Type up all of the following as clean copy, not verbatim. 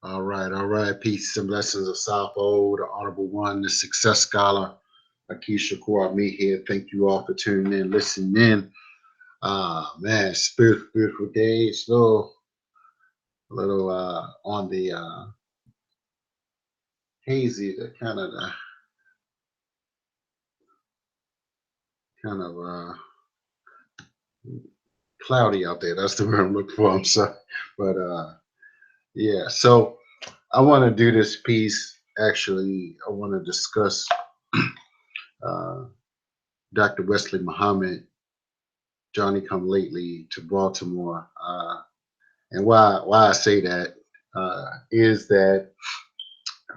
All right. Peace and blessings of Southhold, the Honorable One, the Success Scholar, Akeisha Kwame here. Thank you all for tuning in, listening in. Man, it's beautiful day. It's a little on the hazy, the kind of cloudy out there. That's the word I'm looking for. I'm sorry, but yeah. So I want to do this piece. Actually, I want to discuss uh, Dr. Wesley Muhammad Johnny come lately to Baltimore. And why I say that is that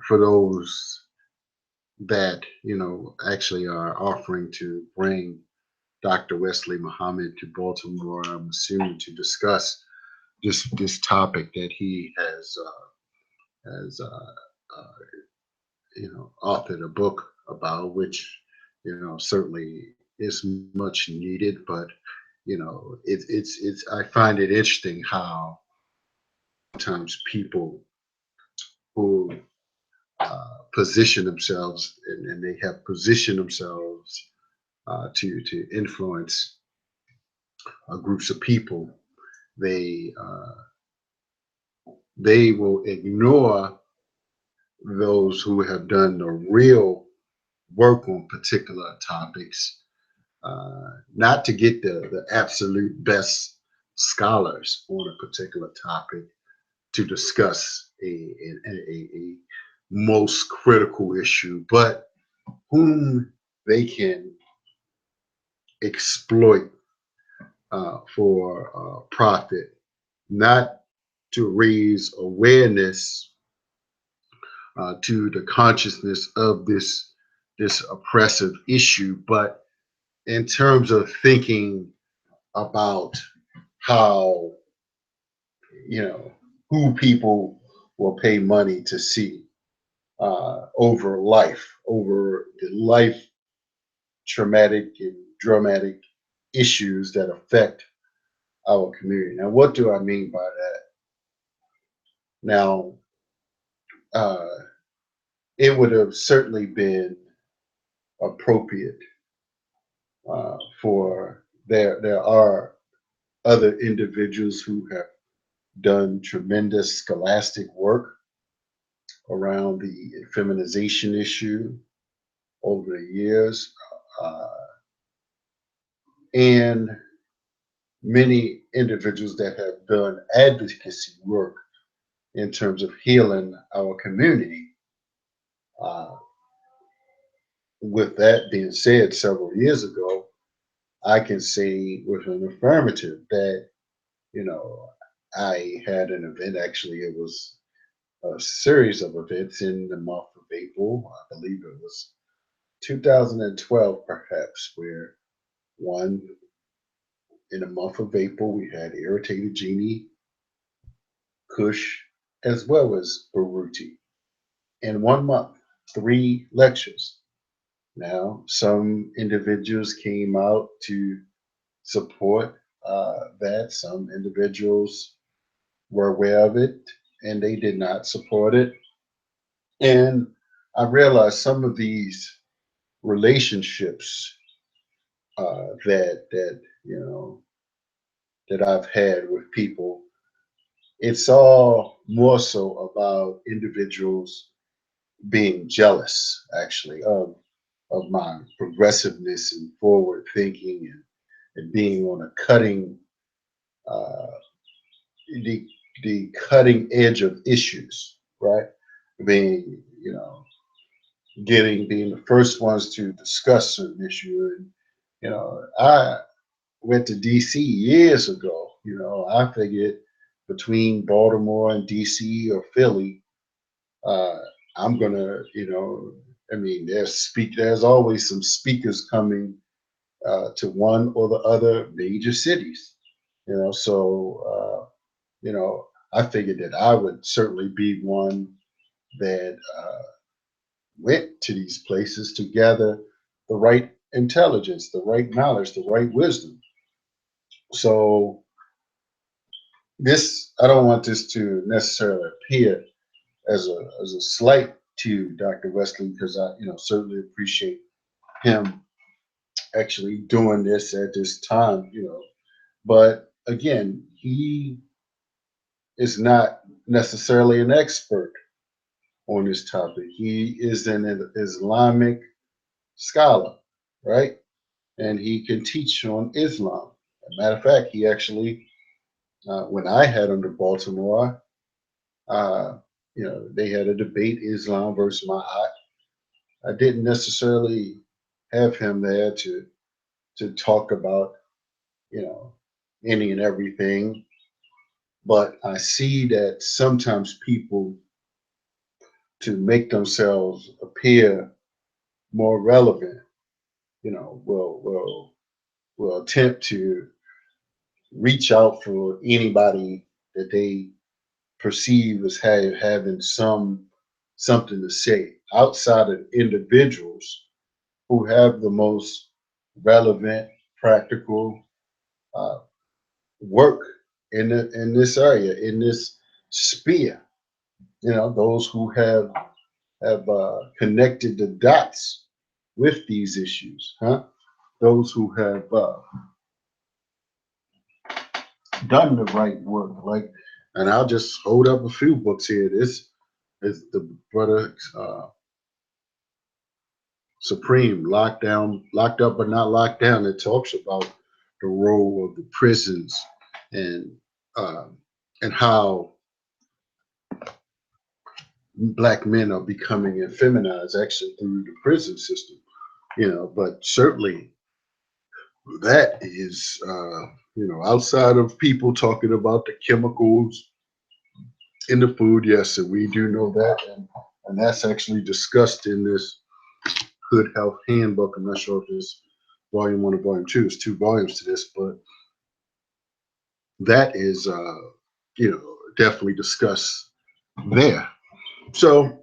for those that actually are offering to bring Dr. Wesley Muhammad to Baltimore, I'm assuming to discuss this topic that he has authored a book about, which certainly is much needed, but it's I find it interesting how sometimes people who position themselves and they have positioned themselves to influence groups of people, they they will ignore those who have done the real work on particular topics, not to get the absolute best scholars on a particular topic to discuss a most critical issue, but whom they can exploit for profit, not to raise awareness to the consciousness of this oppressive issue, but in terms of thinking about how you know who people will pay money to see over the life traumatic and dramatic issues that affect our community. Now, what do I mean by that? Now, uh, it would have certainly been appropriate for there are other individuals who have done tremendous scholastic work around the feminization issue over the years, uh, and many individuals that have done advocacy work in terms of healing our community. Uh, with that being said, several years ago, I can say with an affirmative that, you know, I had an event. Actually, it was a series of events in the month of April. I believe it was 2012, perhaps, where one in the month of April we had Irritated Genie, Kush, as well as Baruti. In 1 month, three lectures. Now, some individuals came out to support that. Some individuals were aware of it and they did not support it. And I realized some of these relationships that that I've had with people, it's all more so about individuals being jealous, actually, of my progressiveness and forward thinking and being on a uh, the the cutting edge of issues, right? Being being the first ones to discuss certain issue, and I went to DC years ago. I figured between Baltimore and DC or Philly, uh, I'm gonna, I mean, there's always some speakers coming to one or the other major cities. You know, I figured that I would certainly be one that went to these places to gather the right intelligence, the right knowledge, the right wisdom. So I don't want this to necessarily appear as a slight to Dr. Wesley, because I certainly appreciate him actually doing this at this time. But again, he is not necessarily an expert on this topic. He is an Islamic scholar, right? And he can teach on Islam. As a matter of fact, he actually, when I had him to Baltimore, they had a debate, Islam versus Ma'at. I didn't necessarily have him there to talk about, you know, any and everything, but I see that sometimes people, to make themselves appear more relevant, will attempt to reach out for anybody that they perceive as having something to say outside of individuals who have the most relevant, practical uh, work in this area, in this sphere. Those who have connected the dots with these issues, huh? Those who have done the right work. And I'll just hold up a few books here. This is the brother Supreme, Locked Up but Not Locked Down. It talks about the role of the prisons and uh, and how black men are becoming effeminized actually through the prison system. But certainly that is outside of people talking about the chemicals in the food. Yes, and we do know that, and that's actually discussed in this Hood Health Handbook. I'm not sure if it's volume 1 or volume 2. It's 2 volumes to this, but that is definitely discussed there. So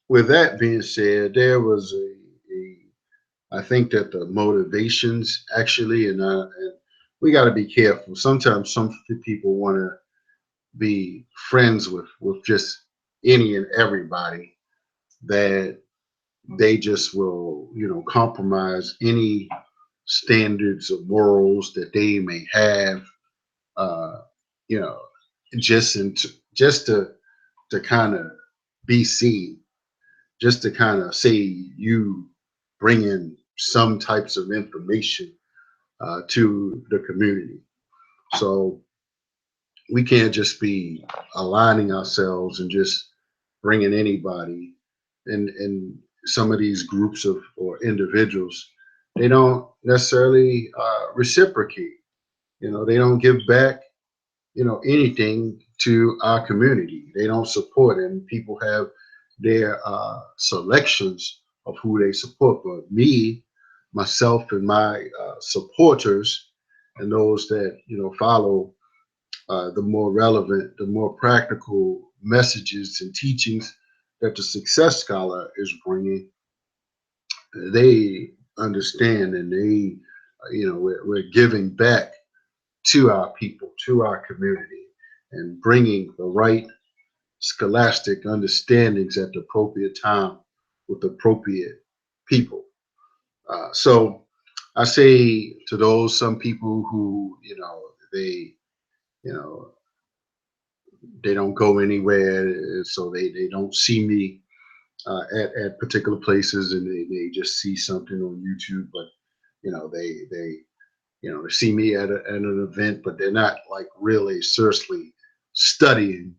with that being said, there was a I think that the motivations actually, and we got to be careful. Sometimes some people want to be friends with just any and everybody, that they just will, compromise any standards of morals that they may have, uh, you know, just to kind of be seen, just to kind of say you bring in some types of information to the community. So we can't just be aligning ourselves and just bringing anybody. And some of these groups of or individuals, they don't necessarily reciprocate. They don't give back, anything to our community. They don't support, and people have their selections of who they support. But me, myself, and my supporters, and those that follow the more relevant, the more practical messages and teachings that the Success Scholar is bringing, they understand, and they, we're giving back to our people, to our community, and bringing the right scholastic understandings at the appropriate time with appropriate people. So I say to those, some people who, you know, they don't go anywhere, so they don't see me at particular places, and they just see something on YouTube, but they see me at an event, but they're not like really seriously studying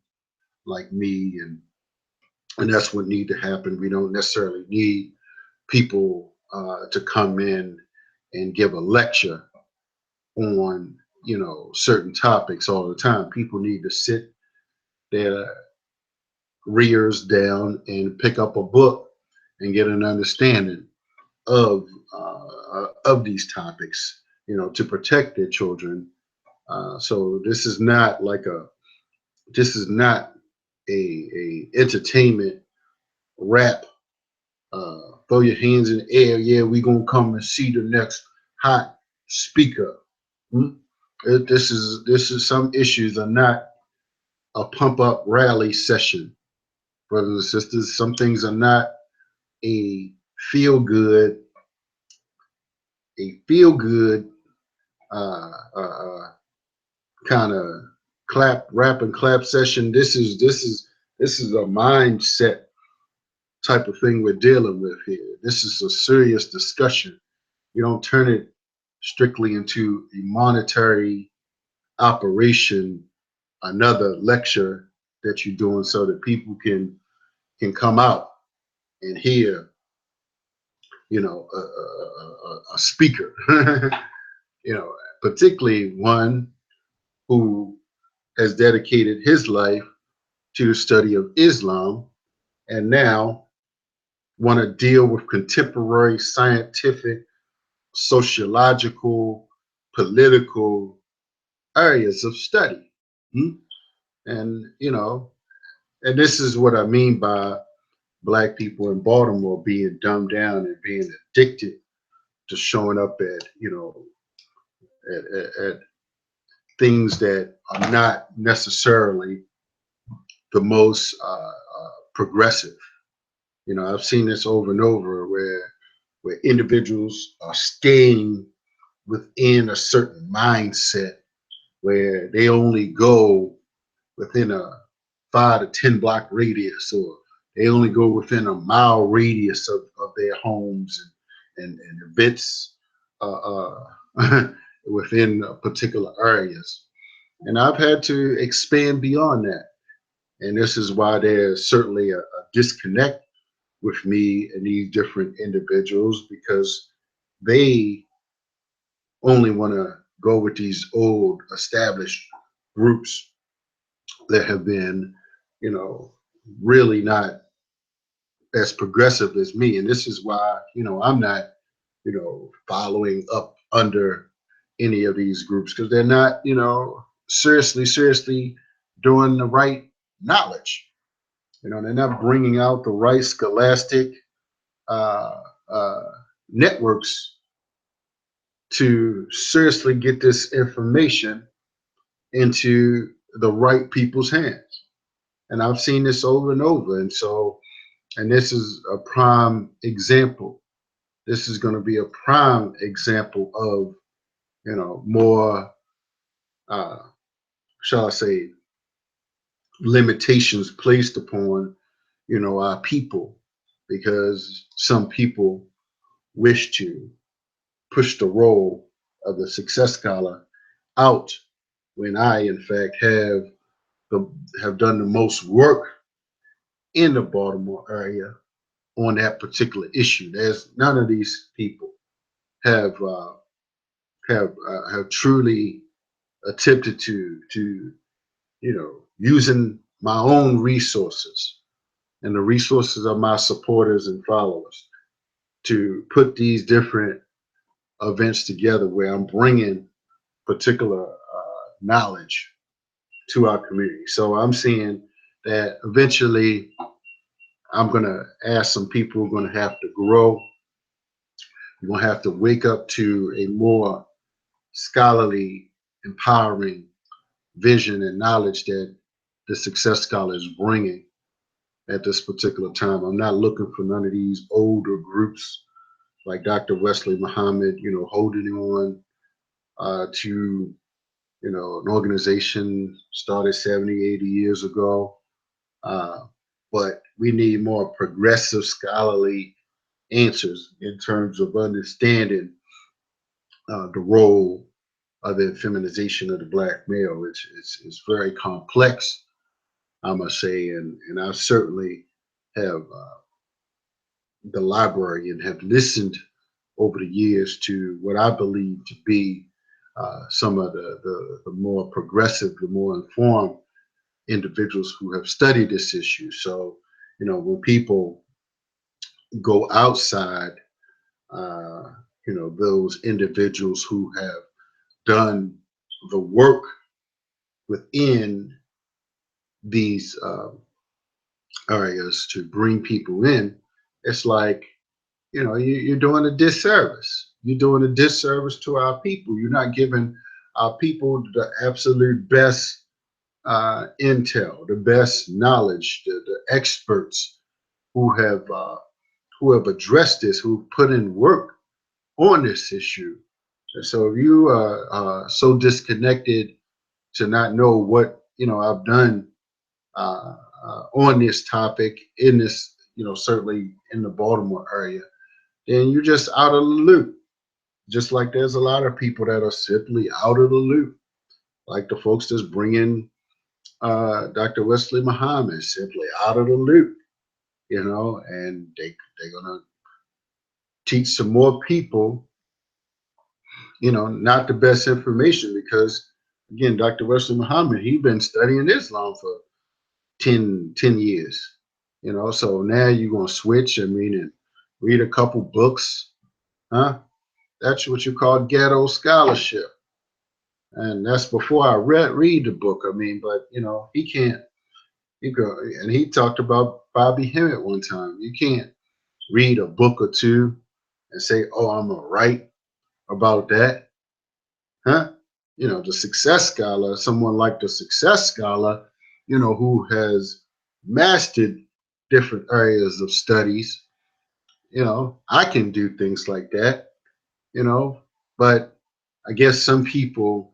like me, and that's what need to happen. We don't necessarily need people to come in and give a lecture on certain topics all the time. People need to sit their rears down and pick up a book and get an understanding of these topics, to protect their children. So this is not a entertainment rap. Throw your hands in the air. Yeah, we gonna come and see the next hot speaker. Hmm? This is some issues are not a pump up rally session. brothers and sisters. Some things are not a feel good, a feel good uh, uh, uh, kind of rap and clap session. This is a mindset type of thing we're dealing with here. This is a serious discussion. You don't turn it strictly into a monetary operation, another lecture that you're doing so that people can come out and hear, a speaker, particularly one who has dedicated his life to the study of Islam and now want to deal with contemporary scientific, sociological, political areas of study. Hmm? And and this is what I mean by black people in Baltimore being dumbed down and being addicted to showing up at at things that are not necessarily the most progressive. I've seen this over and over where individuals are staying within a certain mindset where they only go within a 5 to 10 block radius, or they only go within a mile radius of their homes and events within particular areas. And I've had to expand beyond that. And this is why there's certainly a disconnect with me and these different individuals because they only want to go with these old established groups that have been, you know, really not as progressive as me. And this is why, I'm not, following up under any of these groups because they're not, seriously doing the right knowledge. They're not bringing out the right scholastic uh, uh, networks to seriously get this information into the right people's hands. And I've seen this over and over. And this is a prime example. This is going to be a prime example of, more, uh, shall I say, limitations placed upon, our people because some people wish to push the role of the success scholar out when I, in fact, the, have done the most work in the Baltimore area on that particular issue. There's none of these people have have truly attempted to using my own resources and the resources of my supporters and followers to put these different events together where I'm bringing particular knowledge to our community. So I'm seeing that eventually I'm going to ask some people who are going to have to grow. We're going to have to wake up to a more scholarly, empowering vision and knowledge that the Success Scholar is bringing at this particular time. I'm not looking for none of these older groups like Dr. Wesley Muhammad, holding on to, an organization started 70, 80 years ago. But we need more progressive scholarly answers in terms of understanding the role of the feminization of the black male. It's very complex, I must say, and I certainly have the library and have listened over the years to what I believe to be some of the more progressive, the more informed individuals who have studied this issue. So, when people go outside, uh, those individuals who have done the work within these areas to bring people in, it's like, you're doing a disservice. You're doing a disservice to our people. You're not giving our people the absolute best intel, the best knowledge, the experts who have addressed this, who put in work on this issue. And so if you are so disconnected to not know what I've done on this topic in this, certainly in the Baltimore area, then you're just out of the loop. Just like there's a lot of people that are simply out of the loop, like the folks that's bringing Dr. Wesley Muhammad simply out of the loop, and they're gonna teach some more people, not the best information because again, Dr. Wesley Muhammad, he's been studying Islam for 10 years, so now you're gonna switch, and read a couple books, huh? That's what you call ghetto scholarship. And that's before I read the book. But he can't. You go, and he talked about Bobby Hemmett one time. You can't read a book or two and say, "Oh, I'm gonna write about that," huh? The success scholar, someone like the success scholar, who has mastered different areas of studies. I can do things like that. But I guess some people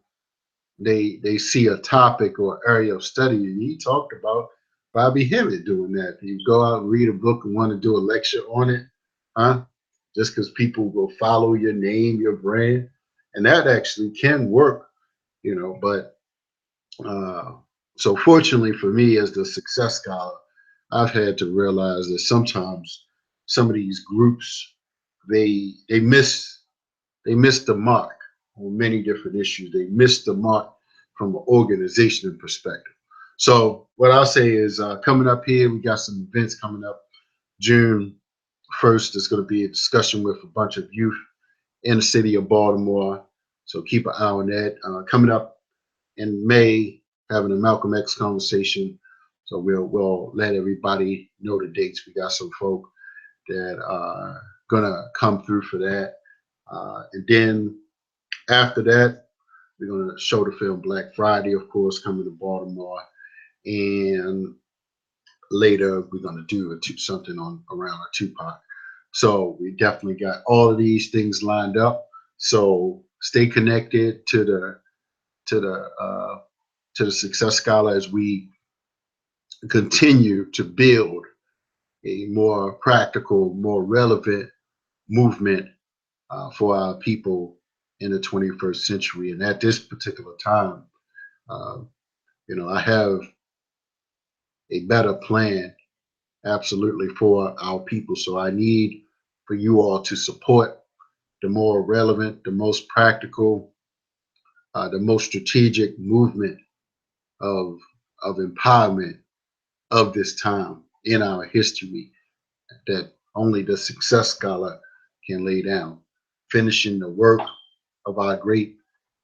they see a topic or area of study, and he talked about Bobby Hemmett doing that. You go out and read a book and want to do a lecture on it, huh? Just because people will follow your name, your brand, and that actually can work, But uh, so fortunately for me, as the success scholar, I've had to realize that sometimes some of these groups they miss the mark on many different issues. They miss the mark from an organizational perspective. So what I'll say is coming up here, we got some events coming up. June 1st, there's going to be a discussion with a bunch of youth in the city of Baltimore. So keep an eye on that. Coming up in May, having a Malcolm X conversation. So we'll let everybody know the dates. We got some folk that are gonna come through for that. And then after that, we're going to show the film Black Friday, of course, coming to Baltimore. And later, we're going to do something on around a Tupac. So we definitely got all of these things lined up. So stay connected to the uh, to the Success Scholar as we continue to build a more practical, more relevant movement for our people in the 21st century. And at this particular time, uh, I have a better plan absolutely for our people. So I need for you all to support the more relevant, the most practical, the most strategic movement of empowerment of this time in our history that only the success scholar can lay down, finishing the work of our great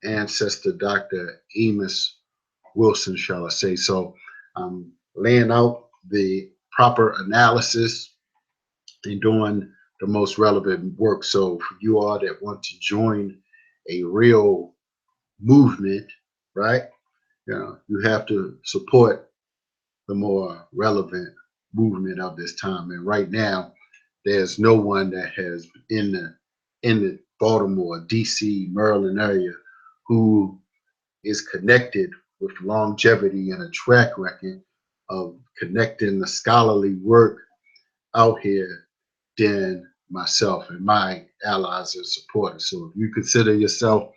ancestor, Dr. Amos Wilson, shall I say. So I'm laying out the proper analysis and doing the most relevant work. So for you all that want to join a real movement, right? You have to support the more relevant movement of this time. And right now, there's no one that has in the Baltimore, DC, Maryland area who is connected with longevity and a track record of connecting the scholarly work out here than myself and my allies and supporters. So if you consider yourself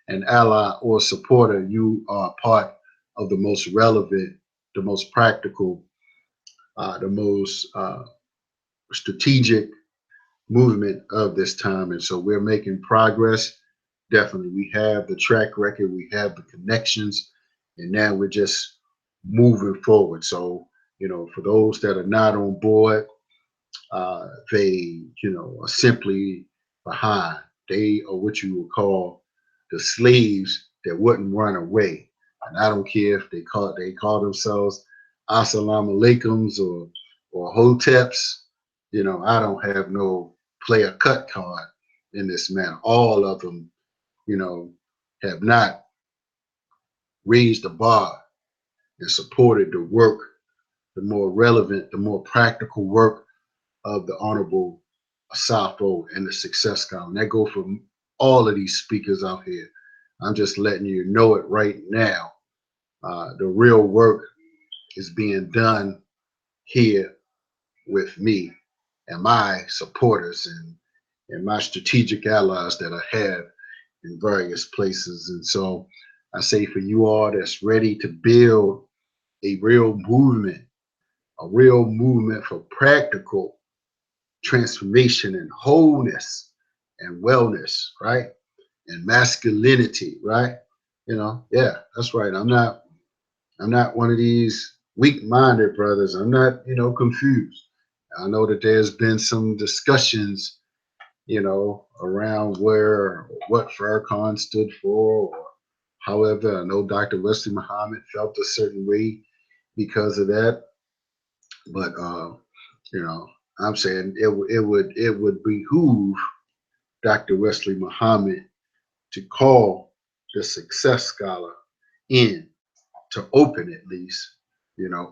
an ally or supporter, you are part of the most relevant, the most practical, the most strategic movement of this time. And so we're making progress. Definitely. We have the track record, we have the connections, and now we're just moving forward. So, for those that are not on board, they, are simply behind. They are what you would call the slaves that wouldn't run away. And I don't care if they call themselves Assalamu alaikums or Hoteps. I don't have no player cut card in this matter. All of them, have not raised the bar and supported the work, the more relevant, the more practical work of the Honorable Asafo and the Success Scholar. And that go for all of these speakers out here. I'm just letting you know it right now. The real work is being done here with me and my supporters and my strategic allies that I have in various places. And so I say for you all that's ready to build a real movement for practical transformation and wholeness and wellness, right? And masculinity, right? Yeah, that's right. I'm not one of these weak-minded brothers. I'm not, confused. I know that there's been some discussions, around what Farrakhan stood for, or however. I know Dr. Wesley Muhammad felt a certain way because of that, but you know, I'm saying it would behoove Dr. Wesley Muhammad to call the Success Scholar in to open at least,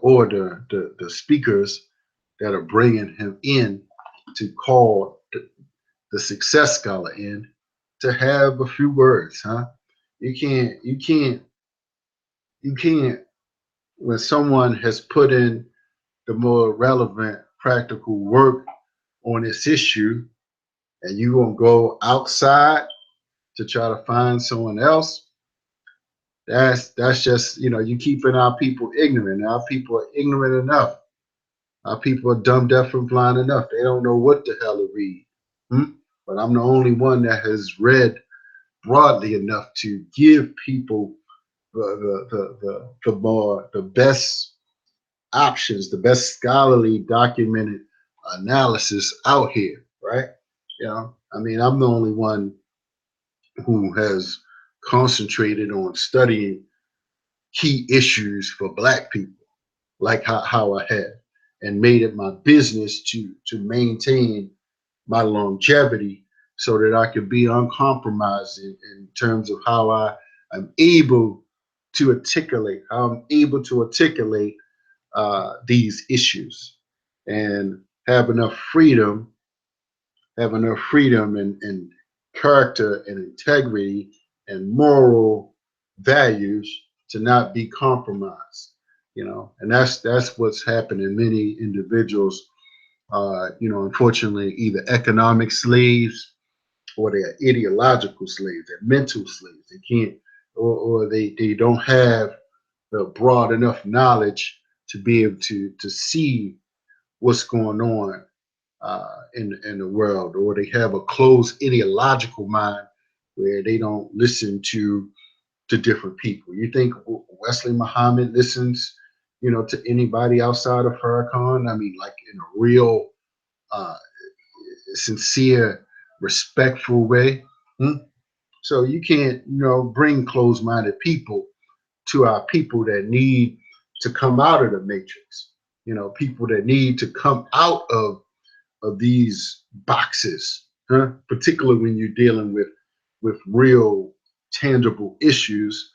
or the speakers that are bringing him in to call the Success Scholar in to have a few words, huh? You can't when someone has put in the more relevant practical work on this issue, and you gonna go outside to try to find someone else. That's just you keeping our people ignorant. Our people are ignorant enough. Our people are dumb, deaf, and blind enough. They don't know what the hell to read. Hmm? But I'm the only one that has read broadly enough to give people the best options, the best scholarly documented analysis out here, right? I mean, I'm the only one who has concentrated on studying key issues for Black people, like how I had, and made it my business to maintain my longevity so that I could be uncompromised in terms of how I'm able to articulate these issues and have enough freedom and character and integrity and moral values to not be compromised. And that's what's happening. Many individuals, unfortunately, either economic slaves or they're ideological slaves, they're mental slaves. They can't, or they don't have the broad enough knowledge to be able to see what's going on in the world, or they have a closed ideological mind where they don't listen to different people. You think Wesley Muhammad listens, to anybody outside of Farrakhan? I mean, like in a real, uh, sincere, respectful way. Hmm? So you can't, bring closed-minded people to our people that need to come out of the matrix. People that need to come out of these boxes, huh? Particularly when you're dealing with real tangible issues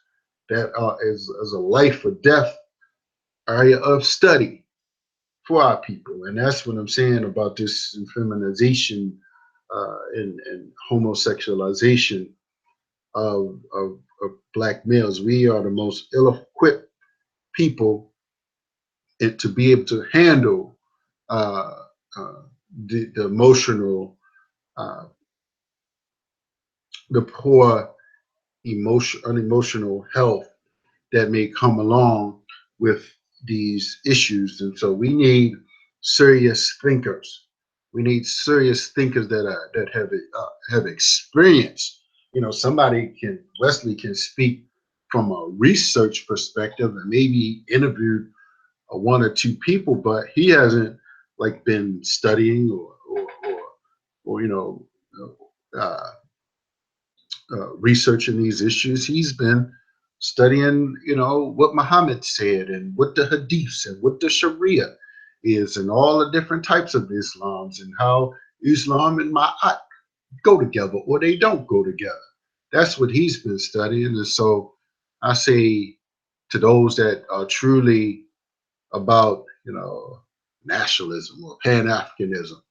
that are as a life or death area of study for our people. And that's what I'm saying about this feminization and homosexualization of Black males. We are the most ill-equipped people to be able to handle uh, uh, the emotional, uh, the poor unemotional health that may come along with these issues. And so we need serious thinkers. We need serious thinkers that have experience. Wesley can speak from a research perspective and maybe interviewed one or two people, but he hasn't like been studying or uh, researching these issues. He's been studying, what Muhammad said and what the Hadiths and what the Sharia is and all the different types of Islams and how Islam and Ma'at go together or they don't go together. That's what he's been studying. And so I say to those that are truly about, nationalism or Pan-Africanism,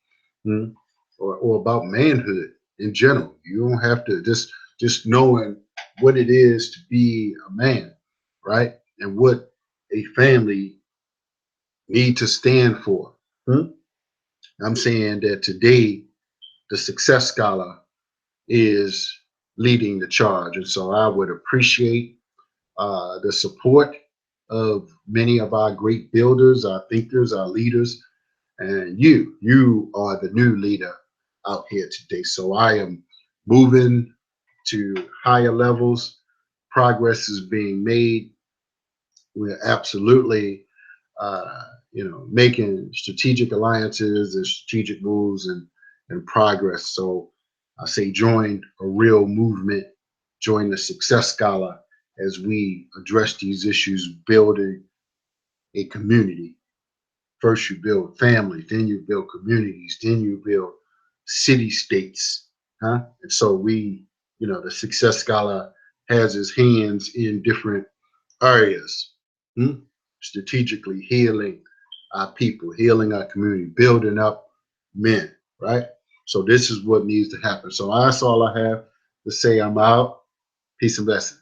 mm, or about manhood in general. You don't have to just knowing what it is to be a man, right? And what a family need to stand for. Hmm? I'm saying that today the Success Scholar is leading the charge, and so I would appreciate the support of many of our great builders, our thinkers, our leaders, and you are the new leader out here today. So I am moving to higher levels. Progress is being made. We're absolutely, making strategic alliances and strategic moves and progress. So I say join a real movement, join the Success Scholar as we address these issues, building a community. First, you build families, then you build communities, then you build city states. Huh? And so the Success Scholar has his hands in different areas, hmm? Strategically healing our people, healing our community, building up men, right? So this is what needs to happen. So that's all I have to say. I'm out. Peace and blessings.